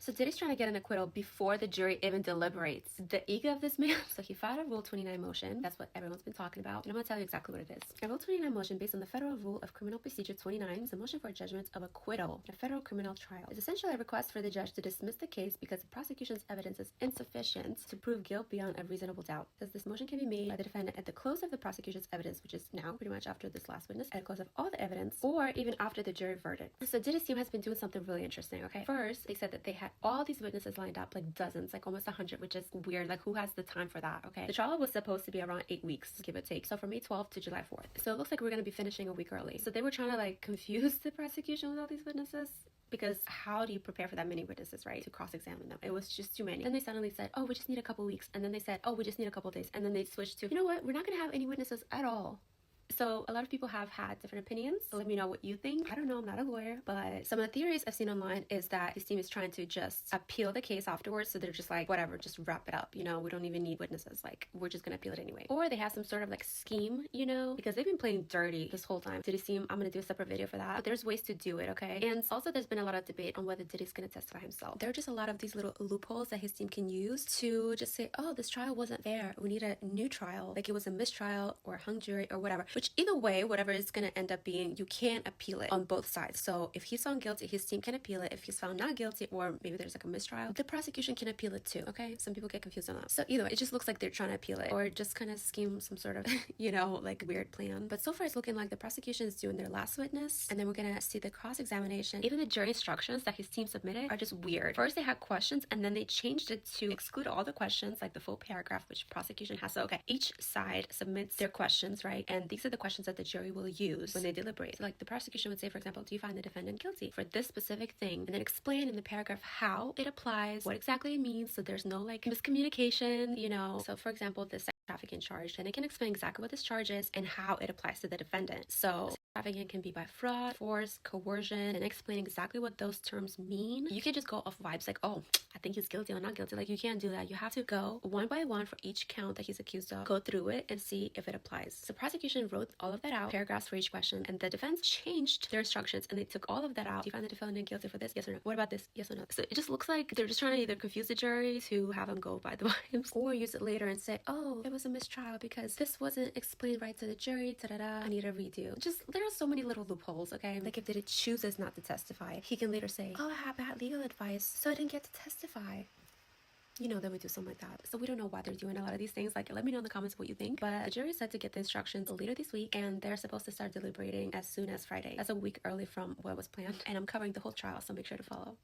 So Diddy's trying to get an acquittal before the jury even deliberates. The ego of this man. So he filed a Rule 29 motion. That's what everyone's been talking about. And I'm going to tell you exactly what it is. A Rule 29 motion based on the Federal Rule of Criminal Procedure 29 is a motion for a judgment of acquittal in a federal criminal trial. It's essentially a request for the judge to dismiss the case because the prosecution's evidence is insufficient to prove guilt beyond a reasonable doubt. It says this motion can be made by the defendant at the close of the prosecution's evidence, which is now pretty much after this last witness, at the close of all the evidence, or even after the jury verdict. So Diddy's team has been doing something really interesting, okay? First, they said that they had all these witnesses lined up, like dozens, like almost 100, which is weird. Like, who has the time for that? Okay, the trial was supposed to be around 8 weeks, give or take, so from May 12th to July 4th. So it looks like we're going to be finishing a week early. So they were trying to like confuse the prosecution with all these witnesses, because how do you prepare for that many witnesses, right, to cross-examine them? It was just too many. Then they suddenly said, oh, we just need a couple weeks, and then they said, oh, we just need a couple days, and then they switched to, you know what, we're not going to have any witnesses at all. So a lot of people have had different opinions. So let me know what you think. I don't know, I'm not a lawyer, but some of the theories I've seen online is that his team is trying to just appeal the case afterwards. So they're just like, whatever, just wrap it up. You know, we don't even need witnesses. Like, we're just gonna appeal it anyway. Or they have some sort of like scheme, you know, because they've been playing dirty this whole time. Diddy team, I'm gonna do a separate video for that. But there's ways to do it, okay? And also there's been a lot of debate on whether Diddy's gonna testify himself. There are just a lot of these little loopholes that his team can use to just say, oh, this trial wasn't fair. We need a new trial. Like it was a mistrial or a hung jury or whatever. Which either way, whatever it's going to end up being, you can't appeal it on both sides. So if he's found guilty, his team can appeal it. If he's found not guilty, or maybe there's like a mistrial, the prosecution can appeal it too, okay? Some people get confused on that. So either way, it just looks like they're trying to appeal it or just kind of scheme some sort of, you know, like weird plan. But so far it's looking like the prosecution is doing their last witness, and then we're going to see the cross-examination. Even the jury instructions that his team submitted are just weird. First they had questions, and then they changed it to exclude all the questions, like the full paragraph, which prosecution has. So, okay, each side submits their questions, right? And these are the questions that the jury will use when they deliberate. So like the prosecution would say, for example, do you find the defendant guilty for this specific thing? And then explain in the paragraph how it applies, what exactly it means, so there's no like miscommunication, you know. So for example, the sex trafficking charge, then it can explain exactly what this charge is and how it applies to the defendant. So trafficking can be by fraud, force, coercion, and explain exactly what those terms mean. You can just go off vibes like, oh, I think he's guilty or not guilty. Like, you can't do that. You have to go one by one for each count that he's accused of, go through it and see if it applies. So prosecution wrote all of that out, paragraphs for each question, and the defense changed their instructions and they took all of that out. Do you find the defendant guilty for this? Yes or no? What about this? Yes or no? So it just looks like they're just trying to either confuse the jury to have them go by the vibes, or use it later and say, oh, it was a mistrial because this wasn't explained right to the jury, I need a redo. Just, there are so many little loopholes, okay? Like if Diddy chooses not to testify, he can later say, oh, I had bad legal advice, so I didn't get to testify. You know, they would do something like that. So we don't know why they're doing a lot of these things. Like, let me know in the comments what you think. But the jury is set to get the instructions later this week, and they're supposed to start deliberating as soon as Friday. That's a week early from what was planned. And I'm covering the whole trial, so make sure to follow.